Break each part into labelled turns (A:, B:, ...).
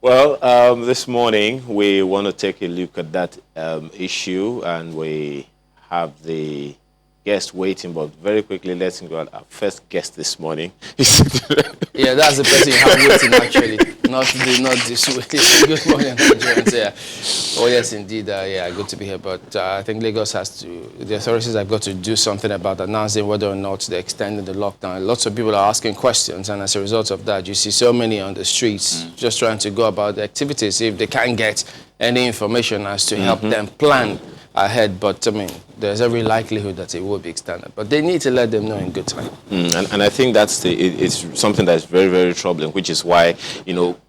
A: Well, this morning we want to take a look at that issue, and we have the guest waiting. But very quickly, let's go at our first guest this morning.
B: Yeah, that's the person you have waiting actually. Not this way. Good morning, Nigerians. Yeah. Oh yes, indeed. Yeah, good to be here. But I think Lagos the authorities have got to do something about announcing whether or not they're extending the lockdown. Lots of people are asking questions, and as a result of that, you see so many on the streets just trying to go about the activities if they can't get any information as to help them plan ahead. But I mean, there's every likelihood that it will be extended, but they need to let them know in good time.
A: And I think that's it's something that's very, very troubling, which is why,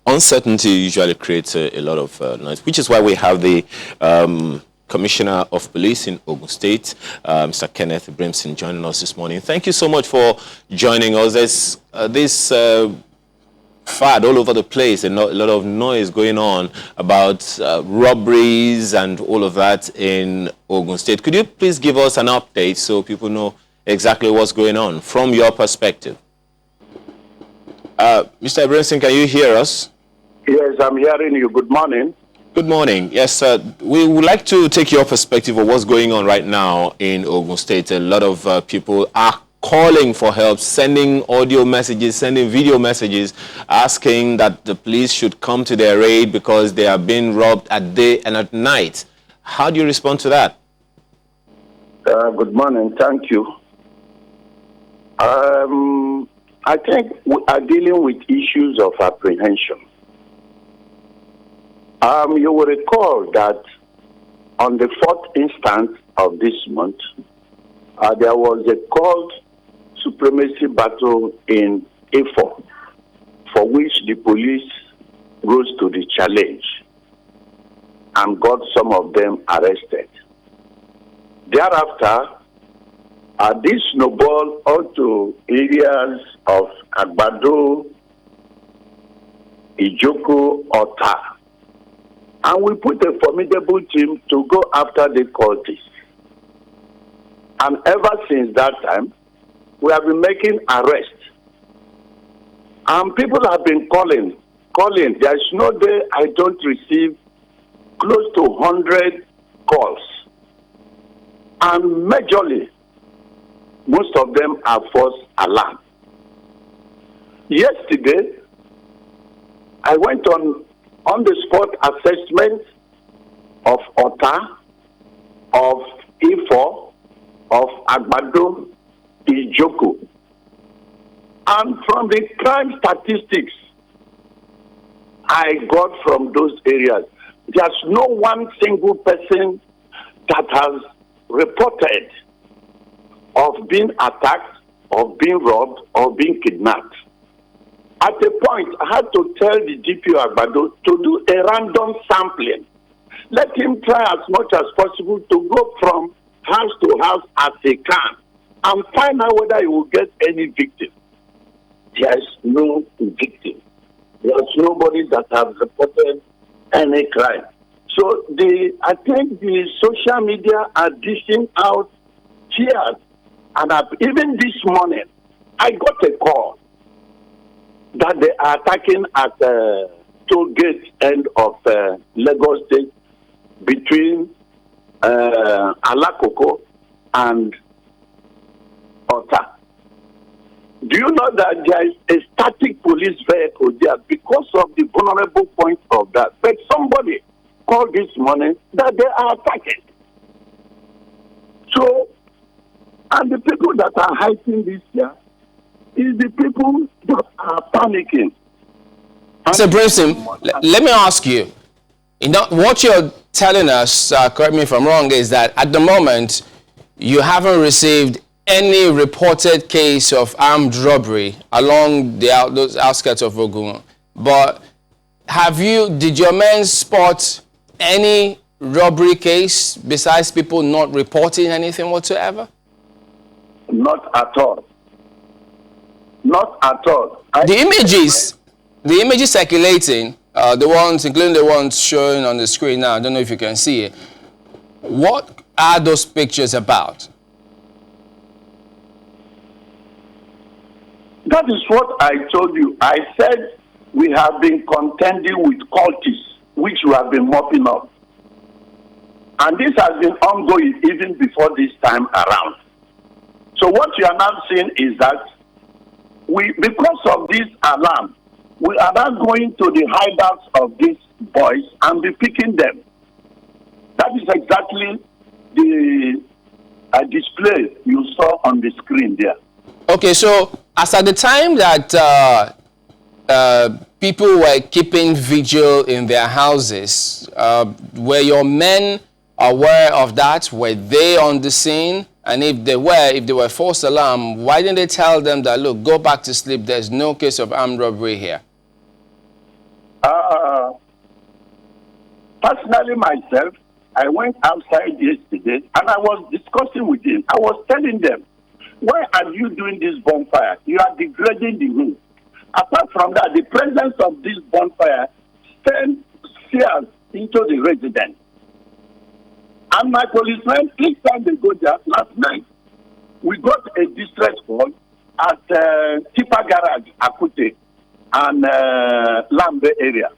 A: uncertainty usually creates a lot of noise, which is why we have the Commissioner of Police in Ogun State, Mr. Kenneth Brimson, joining us this morning. Thank you so much for joining us. There's this fad all over the place, and a lot of noise going on about robberies and all of that in Ogun State. Could you please give us an update so people know exactly what's going on from your perspective? Mr. Brimson, can you hear us?
C: Yes, I'm hearing you. Good morning.
A: Good morning. Yes, sir. We would like to take your perspective of what's going on right now in Ogun State. A lot of people are calling for help, sending audio messages, sending video messages, asking that the police should come to their aid because they are being robbed at day and at night. How do you respond to that?
C: Good morning. Thank you. I think we are dealing with issues of apprehension. You will recall that on the 4th instance of this month, there was a called supremacy battle in A4, for which the police rose to the challenge and got some of them arrested. Thereafter, this snowballed onto areas of Agbado, Ijoko, Ota, and we put a formidable team to go after the cultists. And ever since that time, we have been making arrests. And people have been calling. There's no day I don't receive close to 100 calls. And majorly, most of them are false alarm. Yesterday, I went on the spot assessment of Ota, of E4, of Agbado, Ijoko. And from the crime statistics I got from those areas, there's no one single person that has reported of being attacked, of being robbed, or being kidnapped. At a point, I had to tell the DPO Agbado to do a random sampling. Let him try as much as possible to go from house to house as he can and find out whether he will get any victim. There's no victim. There's nobody that has reported any crime. So I think the social media are dishing out tears. And even this morning, I got a call that they are attacking at the toll gate end of Lagos State between Alakoko and Ota. Do you know that there is a static police vehicle there because of the vulnerable point of that? But somebody called this morning that they are attacking. So, and the people that are hiding this year is the people that are panicking.
B: Mr. Brimson, let me ask you, what you're telling us, correct me if I'm wrong, is that at the moment, you haven't received any reported case of armed robbery along those outskirts of Ogun. But did your men spot any robbery case besides people not reporting anything whatsoever?
C: Not at all. Not at all.
B: The images circulating, the ones, including the ones showing on the screen now, I don't know if you can see it. What are those pictures about?
C: That is what I told you. I said we have been contending with cultists, which we have been mopping up. And this has been ongoing even before this time around. So what you are now seeing is that because of this alarm, we are now going to the hideouts of these boys and be picking them. That is exactly the display you saw on the screen there.
B: Okay, so as at the time that people were keeping vigil in their houses, were your men aware of that? Were they on the scene? And if they were false alarm, why didn't they tell them that, look, go back to sleep, there's no case of armed robbery here?
C: Personally, myself, I went outside yesterday and I was discussing with them. I was telling them, why are you doing this bonfire? You are degrading the room. Apart from that, the presence of this bonfire sends fear into the residents. And my policemen, each time they go there, last night, we got a distress call at Tipa Garage, Akute, and Lambe area.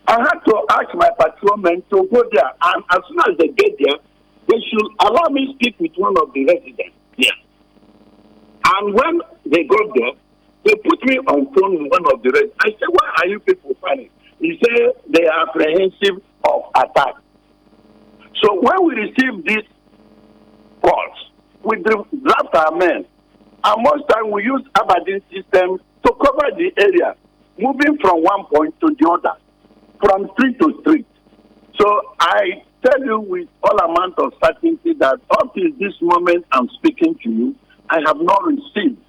C: I had to ask my patrolmen to go there, and as soon as they get there, they should allow me to speak with one of the residents here. And when they got there, they put me on phone with one of the residents. I said, why are you people fighting? He said they are apprehensive of attack. So when we receive these calls, we draft our men. And most time we use Aberdeen system to cover the area, moving from one point to the other, from street to street. So I tell you with all amount of certainty that up to this moment I'm speaking to you, I have not received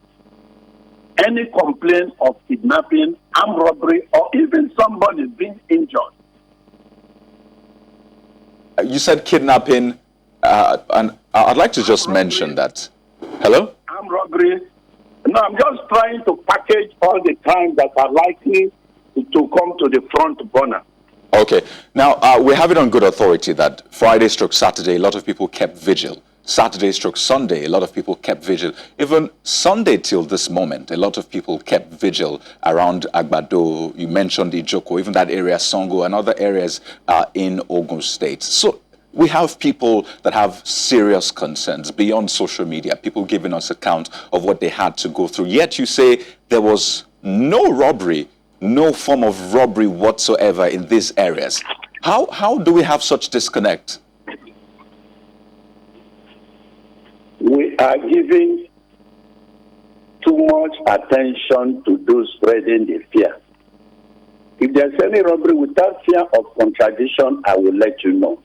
C: any complaint of kidnapping, armed robbery, or even somebody being injured.
D: You said kidnapping, and I'd like to just mention that. Hello?
C: Armed robbery. No, I'm just trying to package all the crimes that are likely to come to the front burner.
D: Okay. Now, we have it on good authority that Friday/Saturday, a lot of people kept vigil. Saturday/Sunday, a lot of people kept vigil. Even Sunday till this moment, a lot of people kept vigil around Agbado. You mentioned Ijoko, even that area, Songo, and other areas in Ogun State. So we have people that have serious concerns beyond social media, people giving us account of what they had to go through. Yet you say there was no robbery, no form of robbery whatsoever in these areas. How do we have such disconnect?
C: We are giving too much attention to those spreading the fear. If there's any robbery without fear of contradiction, I will let you know.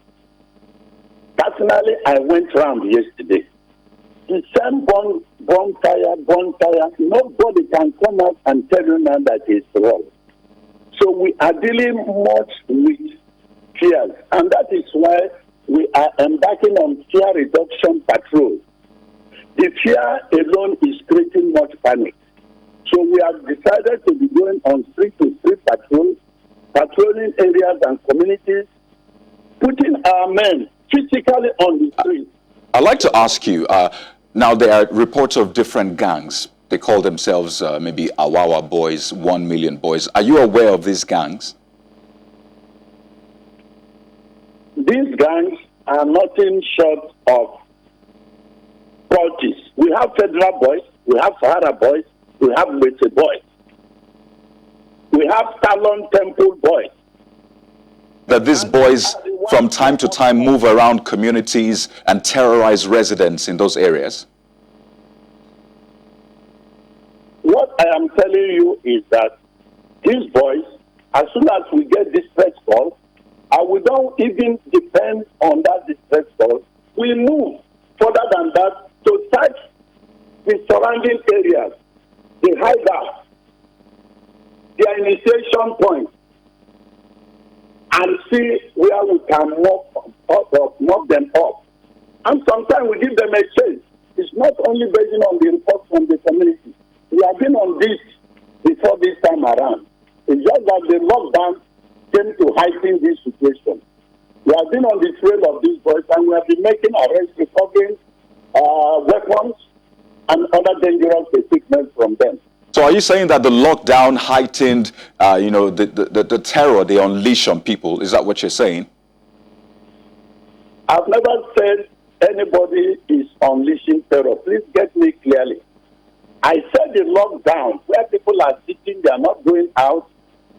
C: Personally, I went round yesterday. The same bonfire, nobody can come out and tell you now that it's wrong. So we are dealing much with fears, and that is why we are embarking on fear reduction patrol. The fear alone is creating much panic. So we have decided to be going on street-to-street patrol, patrolling areas and communities, putting our men physically on the street.
D: I'd like to ask you, now there are reports of different gangs. They call themselves maybe Awawa Boys, 1 Million Boys. Are you aware of these gangs?
C: These gangs are nothing short of cultists. We have Federal Boys, we have Sahara Boys, we have Wete Boys, we have Talon Temple Boys.
D: That these boys from time to time move around communities and terrorize residents in those areas?
C: What I am telling you is that these boys, as soon as we get distress call, and we don't even depend on that distress call, we move further than that to search the surrounding areas, the hideouts, their initiation points, and see where we can mop them up. And sometimes we give them a chase. It's not only based on the reports from the community. We have been on this before this time around. It's just that the lockdown came to heighten this situation. We have been on the trail of these boys and we have been making arrests, recovering weapons and other dangerous equipment from them.
D: So are you saying that the lockdown heightened, the terror they unleash on people? Is that what you're saying?
C: I've never said anybody is unleashing terror. Please get me clearly. I said the lockdown, where people are sitting, they are not going out,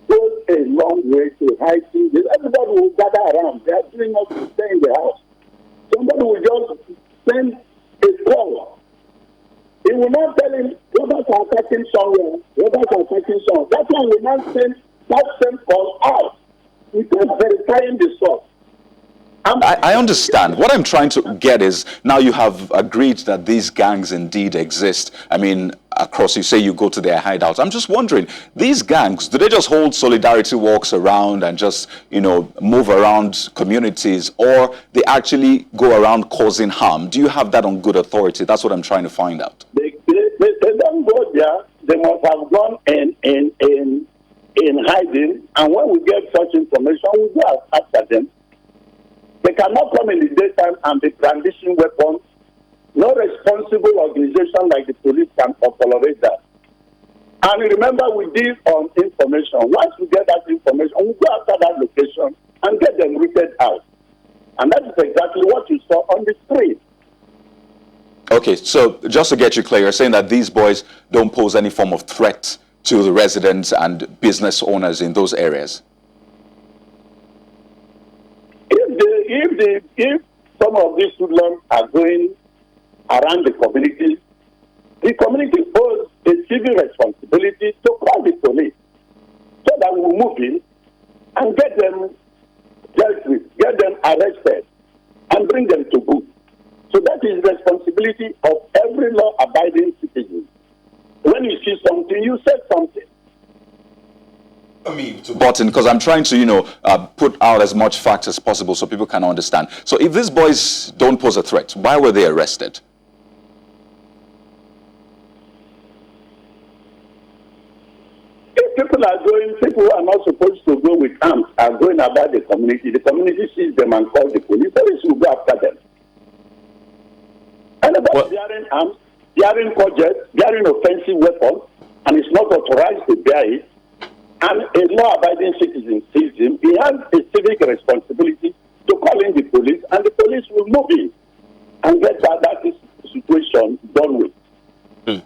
C: goes a long way to heighten this. Everybody will gather around. They are doing not to stay in the house. Somebody will just send a call. He will not tell him, robbers are attacking somewhere, robbers are attacking somewhere. That's why we not send that same call out without verifying the source.
D: I understand. What I'm trying to get is, now you have agreed that these gangs indeed exist. I mean, across, you say you go to their hideouts. I'm just wondering, these gangs, do they just hold solidarity walks around and just, move around communities, or they actually go around causing harm? Do you have that on good authority? That's what I'm trying to find out.
C: They don't go there. They must have gone in hiding, and when we get such information, we go after them. They cannot come in the daytime and be brandishing weapons. No responsible organization like the police can tolerate that. And remember, we deal on information. Once we get that information, we go after that location and get them rooted out. And that is exactly what you saw on the street.
D: Okay, so just to get you clear, you're saying that these boys don't pose any form of threat to the residents and business owners in those areas?
C: If some of these hoodlums are going around the community owes a civil responsibility to call the police so that we move in and get them dealt with, get them arrested, and bring them to book. So that is the responsibility of every law-abiding citizen. When you see something, you say something.
D: Button, because I'm trying to, put out as much facts as possible so people can understand. So if these boys don't pose a threat, why were they arrested?
C: If people who are not supposed to go with arms are going about the community sees them and calls the police, police will go after them. Anybody bearing arms, bearing cudgels, bearing offensive weapons, and is not authorized to bear it, and a law-abiding citizen sees him, he has a civic responsibility to call in the police, and the police will move in and get that situation done with.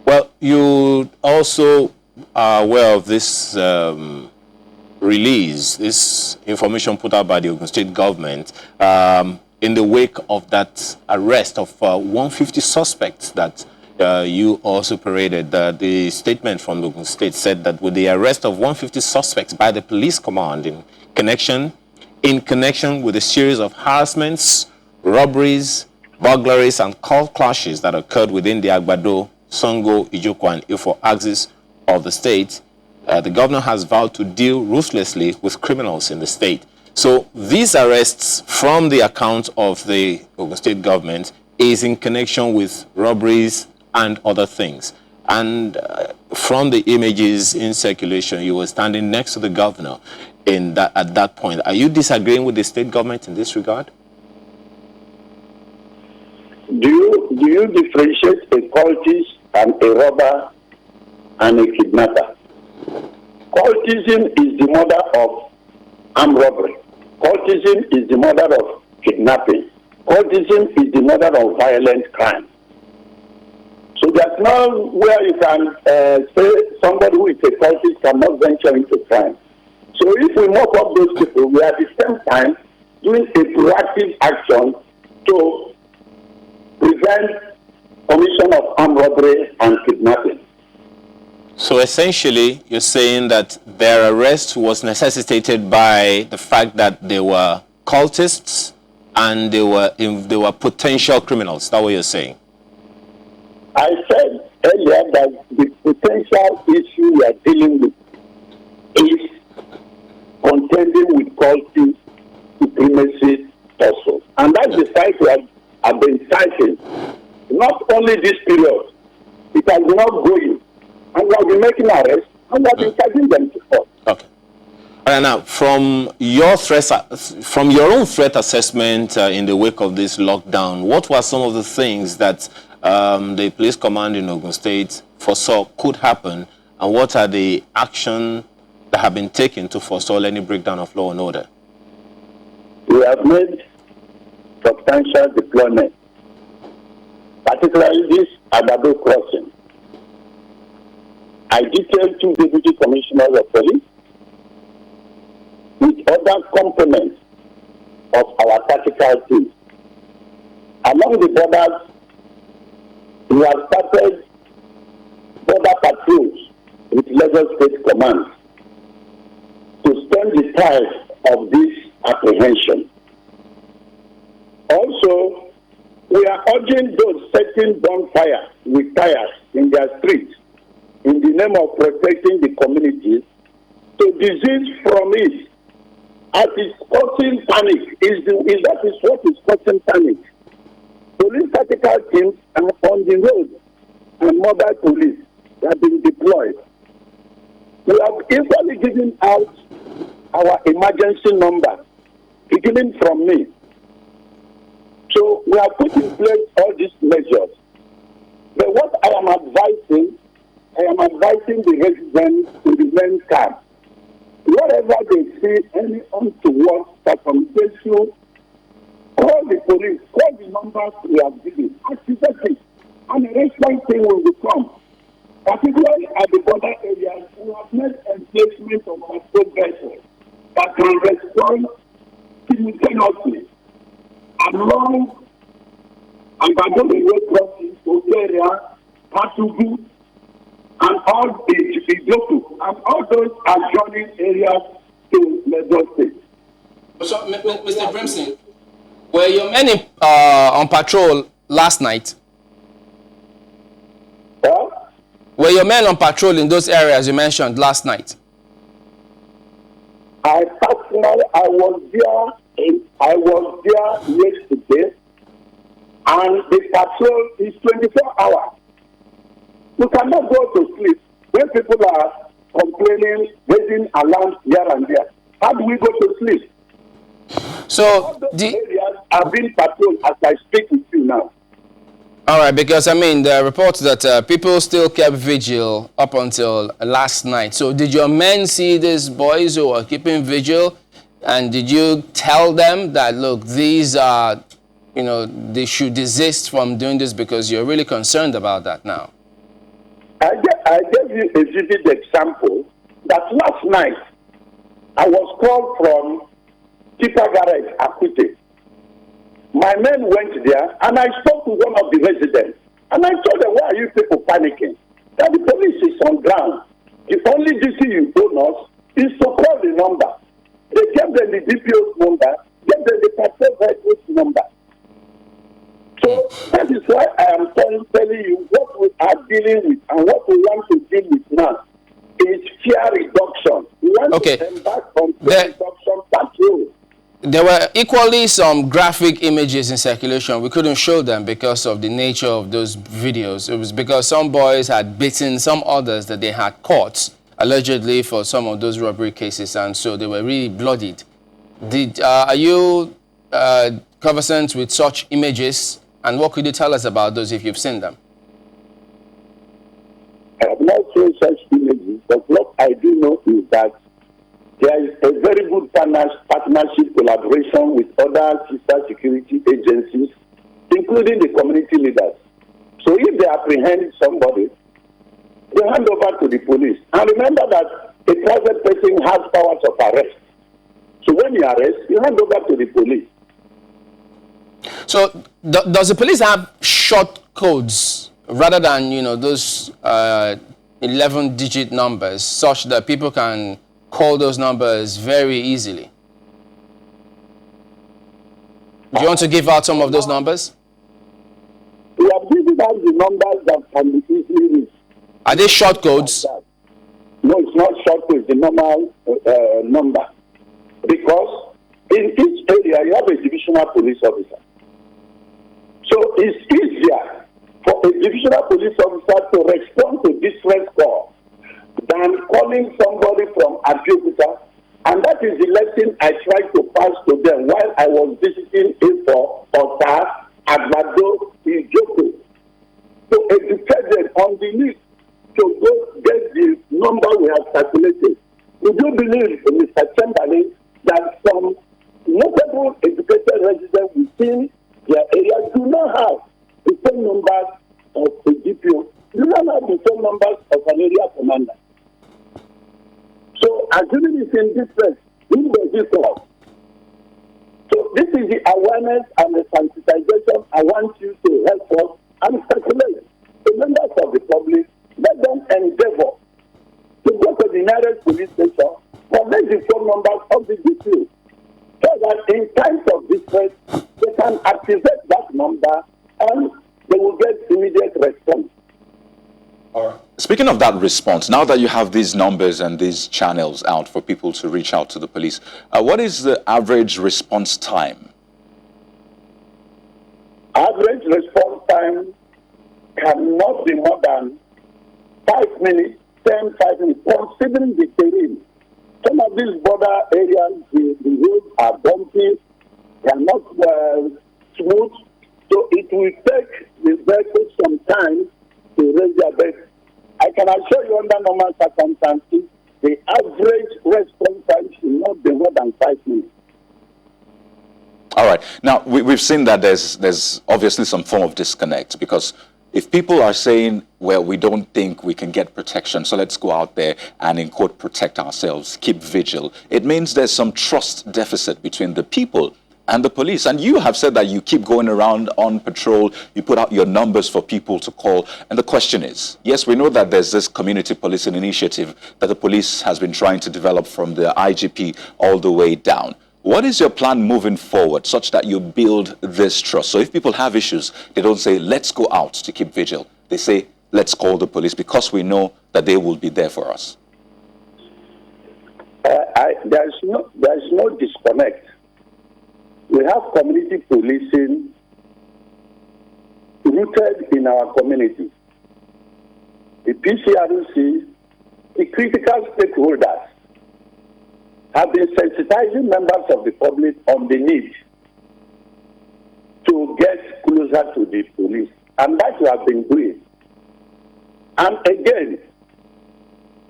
A: Well, you also are aware of this release, this information put out by the Ogun State government in the wake of that arrest of 150 suspects that you also paraded. The statement from Ogun State said that with the arrest of 150 suspects by the police command in connection with a series of harassments, robberies, burglaries, and cult clashes that occurred within the Agbado, Sango, Ijoko, and Ifo axis of the state, the governor has vowed to deal ruthlessly with criminals in the state. So these arrests from the account of the Ogun State government is in connection with robberies and other things. And from the images in circulation, you were standing next to the governor at that point. Are you disagreeing with the state government in this regard?
C: Do you differentiate a cultist and a robber and a kidnapper? Cultism is the mother of armed robbery. Cultism is the mother of kidnapping. Cultism is the mother of violent crime. So there's no where you can say somebody who is a cultist cannot venture into crime. So if we mop up those people, we are at the same time doing a proactive action to prevent commission of armed robbery and kidnapping.
A: So essentially, you're saying that their arrest was necessitated by the fact that they were cultists and they were potential criminals. Is that what you're saying?
C: I said earlier that the potential issue we are dealing with is contending with cultist supremacy also. And that's the fight we have been fighting. Not only this period, it has been ongoing. And we have been making arrests and we have been charging them to court.
A: Okay. All right, now, from your own threat assessment in the wake of this lockdown, what were some of the things that the police command in Ogun State foresaw could happen, and what are the actions that have been taken to forestall any breakdown of law and order?
C: We have made substantial deployment, particularly this Agado crossing. I detailed 2 deputy commissioners of police with other components of our tactical team. Along the borders, we have started border patrols with Lagos State Command to stem the tide of this apprehension. Also, we are urging those setting bonfire with tires in their streets in the name of protecting the communities to desist from it, as it's causing panic. That is what is causing panic. Police tactical teams are on the road and mobile police have been deployed. We have equally given out our emergency number, beginning from me. So we have put in place all these measures. But what I am advising the residents to remain calm. Wherever they see any untoward circumstances, call the police, call the numbers we have given, activate it, and a response team will come. Particularly at the border areas, we have made emplacement of patrol vessels that can respond simultaneously along Agado road crossing, Ogun, Patugu, and all the Ijoku, and all those adjoining areas to Lagos State.
B: So, Mr. Brimson, were your men on patrol last night? Were your men on patrol in those areas you mentioned last night?
C: I was there yesterday, and the patrol is 24 hours. We cannot go to sleep when people are complaining, raising alarms here and there. How do we go to sleep?
B: So
C: the areas are being patrolled as I speak with you now.
B: All right, because I mean, there are reports that people still kept vigil up until last night. So did your men see these boys who were keeping vigil, and did you tell them that, look, these are, they should desist from doing this because you're really concerned about that now?
C: I gave you a vivid example that last night I was called from Tipa Garage, Akute. My men went there and I spoke to one of the residents and I told them, why are you people panicking? That the police is on ground. The only duty you owe us is to call the number. They gave them the DPO's number, gave them the patrol vehicle's number. So that is why I am telling you what we are dealing with and what we want to deal with now is fear reduction. We want to embark on fear reduction patrol.
B: There were equally some graphic images in circulation. We couldn't show them because of the nature of those videos. It was because some boys had beaten some others that they had caught, allegedly for some of those robbery cases, and so they were really bloodied. Are you conversant with such images, and what could you tell us about those if you've seen them?
C: I have not seen such images, but what I do know is that there is a very good partnership collaboration with other sister security agencies, including the community leaders. So if they apprehend somebody, they hand over to the police. And remember that a private person has powers of arrest. So when you arrest, you hand over to the police.
B: So does the police have short codes rather than, those 11-digit numbers, such that people can call those numbers very easily? Do you want to give out some of those numbers?
C: We have given out the numbers that can be easily reached.
B: Are they short codes?
C: No, it's not short code, it's the normal number. Because in each area, you have a divisional police officer. So it's easier for a divisional police officer to respond to distress call than calling somebody from Abeokuta And that is the lesson I tried to pass to them while I was visiting Ifo, Ota, Agbado, Ijoko, to educate them on the need to go get the number we have calculated. Would you believe, Mr. Chamberlain, that some notable educated residents within their area do not have the same numbers of a DPO, do not have the same numbers of an area commander? So, assuming it's in difference, who does it cause? So, this is the awareness and the sensitization I want you to help us and circulate. The members of the public, let them endeavor to go to the nearest police station, collect the phone numbers of the DPO, so that in times of distress, they can activate that number and they will get immediate response.
D: All right. Speaking of that response, now that you have these numbers and these channels out for people to reach out to the police, what is the average response time?
C: Average response time cannot be more than 5 minutes, 5 minutes, considering the terrain. Some of these border areas, the roads are bumpy, they are not smooth, so it will take the vehicles some time to raise their bed. I can assure you under normal circumstances, the average response time should not be more than 5 minutes.
D: All right. Now, we've seen that there's obviously some form of disconnect, because if people are saying, well, we don't think we can get protection, so let's go out there and, in quote, protect ourselves, keep vigil, it means there's some trust deficit between the people and the police. And you have said that you keep going around on patrol, you put out your numbers for people to call. And the question is, yes, we know that there's this community policing initiative that the police has been trying to develop from the IGP all the way down. What is your plan moving forward such that you build this trust? So if people have issues, they don't say, let's go out to keep vigil. They say, let's call the police, because we know that they will be there for us.
C: There's no disconnect. We have community policing rooted in our community. The PCRC, the critical stakeholders, have been sensitizing members of the public on the need to get closer to the police. And that we have been doing. And again,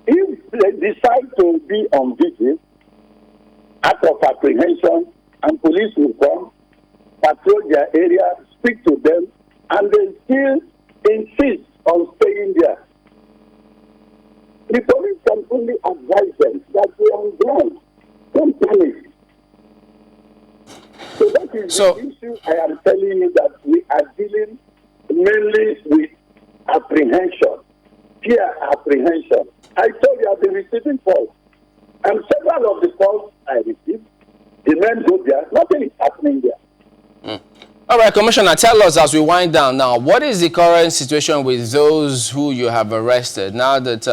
C: if they decide to be on vigil, out of apprehension, and police will come, patrol their area, speak to them, and they still insist on staying there, the police can only advise them that they are on ground. Don't panic. So that is the issue I am telling you, that we are dealing mainly with apprehension, fear apprehension. I told you I've been receiving calls, and several of the calls I received, the men go there, nothing is happening there.
B: All right, Commissioner, tell us as we wind down now, what is the current situation with those who you have arrested now that,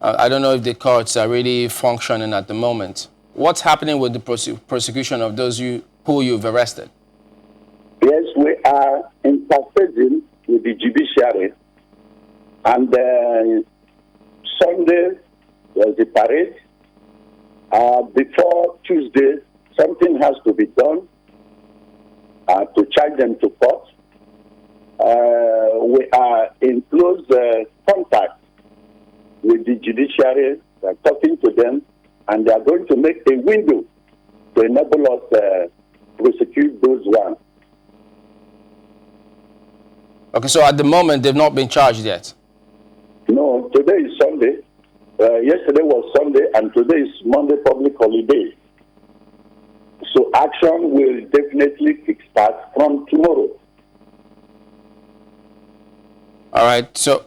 B: I don't know if the courts are really functioning at the moment? What's happening with the prosecution of those who you've arrested?
C: Yes, we are interfacing with the judiciary. And Sunday was the parade. Before Tuesday, something has to be done to charge them to court. We are in close contact with the judiciary. We are talking to them, and they are going to make a window to enable us to prosecute those ones.
B: Okay, so at the moment, they've not been charged yet?
C: No, today is Sunday. Yesterday was Sunday, and today is Monday public holiday. So action will definitely kickstart from tomorrow.
B: All right. So,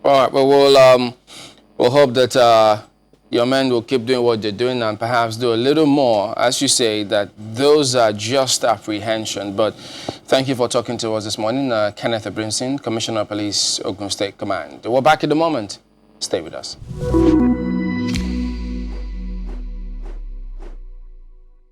B: all right. Well, we'll hope that your men will keep doing what they're doing and perhaps do a little more. As you say, that those are just apprehension. But thank you for talking to us this morning, Kenneth Abrinson, Commissioner of Police, Ogun State Command. We're back in a moment. Stay with us.